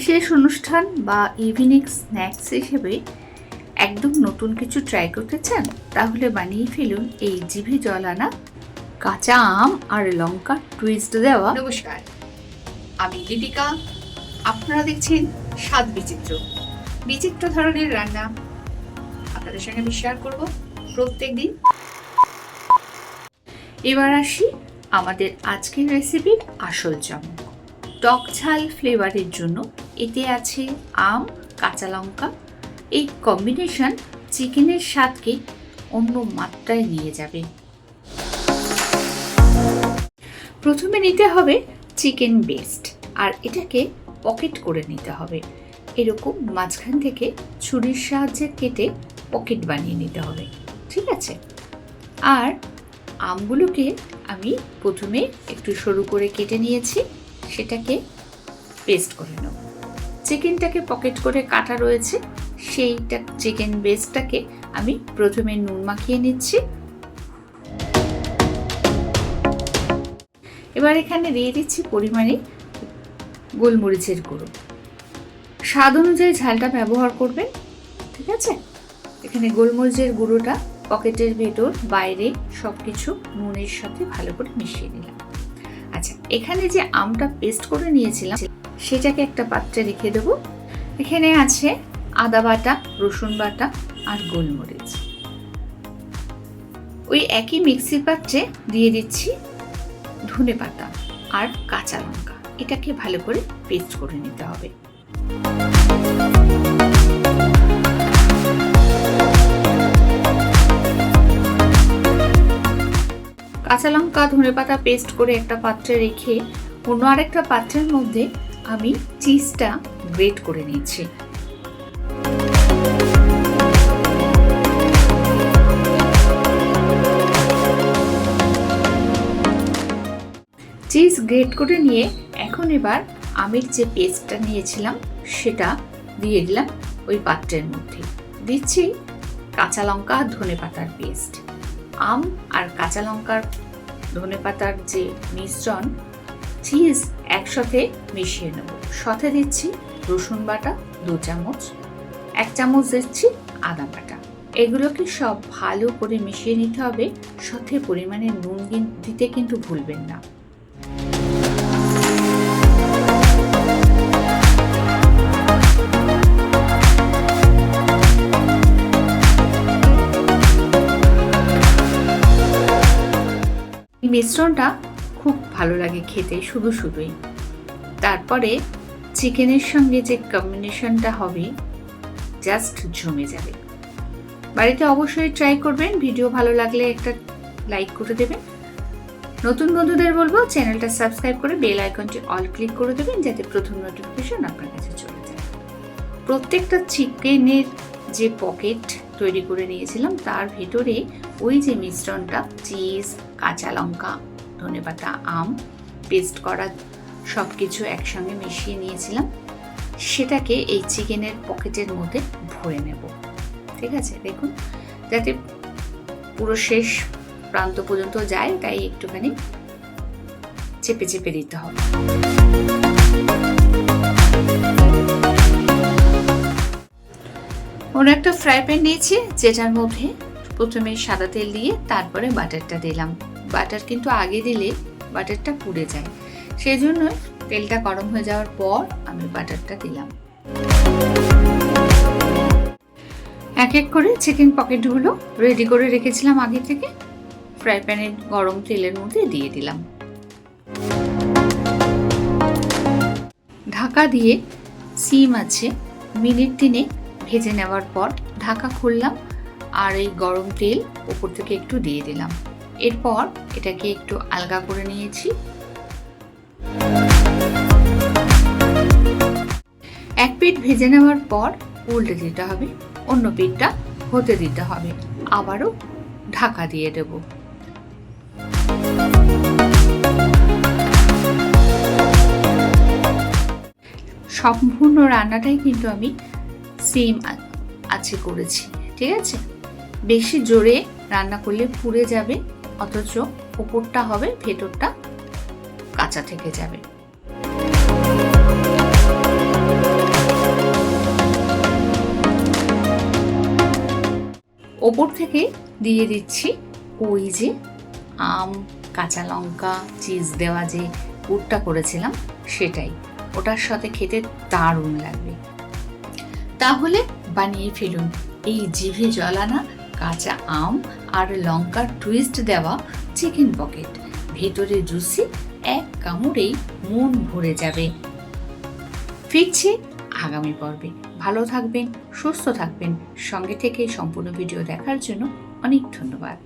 বিশেষ অনুষ্ঠান বা ইভিনিং স্ন্যাক্স হিসেবে একদম নতুন কিছু ট্রাই করতে চান, তাহলে বানিয়ে ফেলুন এই জিভে জল আনা কাঁচা আম আর লঙ্কা টুইস্ট দেওয়া। নমস্কার, আমি দীপিকা। আপনারা দেখছেন স্বাদ বিচিত্র। বিচিত্র ধরনের রান্না আপনাদের সঙ্গে আমি শেয়ার করব প্রত্যেক দিন। এবার আসি আমাদের আজকের রেসিপির আসল চমক। টক ঝাল ফ্লেভারের জন্য এতে আছে আম, কাঁচা লঙ্কা। এই কম্বিনেশন চিকেনের স্বাদকে অন্য মাত্রায় নিয়ে যাবে। প্রথমে নিতে হবে চিকেন বেস্ট, আর এটাকে পকেট করে নিতে হবে। এরকম মাঝখান থেকে ছুরির সাহায্যে কেটে পকেট বানিয়ে নিতে হবে, ঠিক আছে? আর আমগুলোকে আমি প্রথমে একটু সরু করে কেটে নিয়েছি, সেটাকে পেস্ট করে নেব। চিকেনটাকে পকেট করে কাটা রয়েছে, সেইটা চিকেন বেস্টটাকে আমি প্রথমে নুন মাখিয়ে নিচ্ছি। এবার এখানে দিয়ে দিচ্ছি পরিমাণে গোলমরিচের গুঁড়ো। স্বাদ অনুযায়ী ঝালটা ব্যবহার করবেন, ঠিক আছে? এখানে গোলমরিচের গুঁড়োটা পকেটের ভেতর বাইরে সব কিছু নুনের সাথে ভালো করে মিশিয়ে নিলাম। আচ্ছা, এখানে যে আমটা পেস্ট করে নিয়েছিলাম সেটাকে একটা পাত্রে রেখে দেবো। এখানে আছে আদা বাটা, রসুন বাটা আর গোলমরিচ। ওই একই মিক্সির পাত্রে দিয়ে দিচ্ছি ধনে পাতা আর কাঁচা লঙ্কা। এটাকে ভালো করে পেস্ট করে নিতে হবে। কাঁচা লঙ্কা, ধনে পাতা পেস্ট করে একটা পাত্রে রেখে অন্য আরেকটা পাত্রের মধ্যে আমি চিজটা গ্রেট করে নিচ্ছি। চিজ গ্রেট করে নিয়ে এখন এবার আমের যে পেস্টটা নিয়েছিলাম সেটা দিয়ে দিলাম ওই পাত্রের মধ্যে। দিচ্ছি কাঁচা লঙ্কা আর ধনে পাতার পেস্ট। আম আর কাঁচা লঙ্কার ধনে পাতার যে মিশ্রণ, চিজ একসাথে মিশিয়ে নেব। সাথে দিচ্ছি রসুন বাটা 2 চামচ, 1 চামচ দিচ্ছি আদা বাটা। এগুলোকে সব ভালো করে মিশিয়ে নিতে হবে। সাথে পরিমাণে নুন দিতে কিন্তু ভুলবেন না। মিশ্রণটা খুব ভালো লাগে খেতে শুধু শুধুই। তারপরে চিকেনের সঙ্গে যে কম্বিনেশনটা হবে জাস্ট জমে যাবে। বাড়িতে অবশ্যই ট্রাই করবেন। ভিডিও ভালো লাগলে একটা লাইক করে দেবেন। নতুন বন্ধুদের বলবো চ্যানেলটা সাবস্ক্রাইব করে বেল আইকনটি অল ক্লিক করে দেবেন, যাতে প্রথম নোটিফিকেশন আপনার কাছে চলে যায়। প্রত্যেকটা চিকেনের যে পকেট তৈরি করে নিয়েছিলাম তার ভেতরে ওই যে মিশ্রণটা, চিজ, কাঁচা লঙ্কা, ধনেপাতা, আম পেস্ট করা সব কিছু একসঙ্গে মিশিয়ে নিয়েছিলাম, সেটাকে এই চিকেনের পকেটের মধ্যে ভরে নেব, ঠিক আছে? দেখুন, যাতে পুরো শেষ প্রান্ত পর্যন্ত যায়, তাই একটুখানি চেপে চেপে দিতে হবে। অন্য একটা ফ্রাই প্যান নিয়েছি, যেটার মধ্যে প্রথমে সাদা তেল দিয়ে তারপরে বাটারটা দিলাম। বাটার কিন্তু আগে দিলে বাটারটা পুড়ে যায়, সেই জন্য তেলটা গরম হয়ে যাওয়ার পর আমি বাটারটা দিলাম। এক এক করে চিকেন পকেটগুলো রেডি করে রেখেছিলাম আগে থেকে ফ্রাই প্যানের গরম তেলের মধ্যে দিয়ে দিলাম। ঢাকা দিয়ে সিম আছে মিনিট 3 ভেজে নেওয়ার পর ঢাকা খুললাম, আর এই গরম তেল উপর থেকে একটু দিয়ে দিলাম। এরপর এটাকে একটু আলগা করে নিয়েছি। এক পিঠ ভেজে নেওয়ার পর উল্টে দিতে হবে, অন্য পিঠটা হতে দিতে হবে। আবারও ঢাকা দিয়ে দেব। সম্পূর্ণ রান্নাটাই কিন্তু আমি সেম আছে করেছি, ঠিক আছে? বেশি জোরে রান্না করলে পুড়ে যাবে, অথচ উপরটা হবে, ভেতরটা কাঁচা থেকে যাবে। ওপর থেকে দিয়ে দিচ্ছি ওই যে আম, কাঁচা লঙ্কা, চিজ দেওয়া যে পুরটা করেছিলাম সেটাই। ওটার সাথে খেতে দারুণ লাগবে। তাহলে বানিয়ে ফেলুন এই জিভে জলানা কাঁচা আম আর লঙ্কার টুইস্ট দেওয়া চিকেন পকেট। ভেতরে জুসি, এক কামড়েই মন ভরে যাবে। ফিরছি আগামী পর্বে। ভালো থাকবেন, সুস্থ থাকবেন। সঙ্গে থেকে সম্পূর্ণ ভিডিও দেখার জন্য অনেক ধন্যবাদ।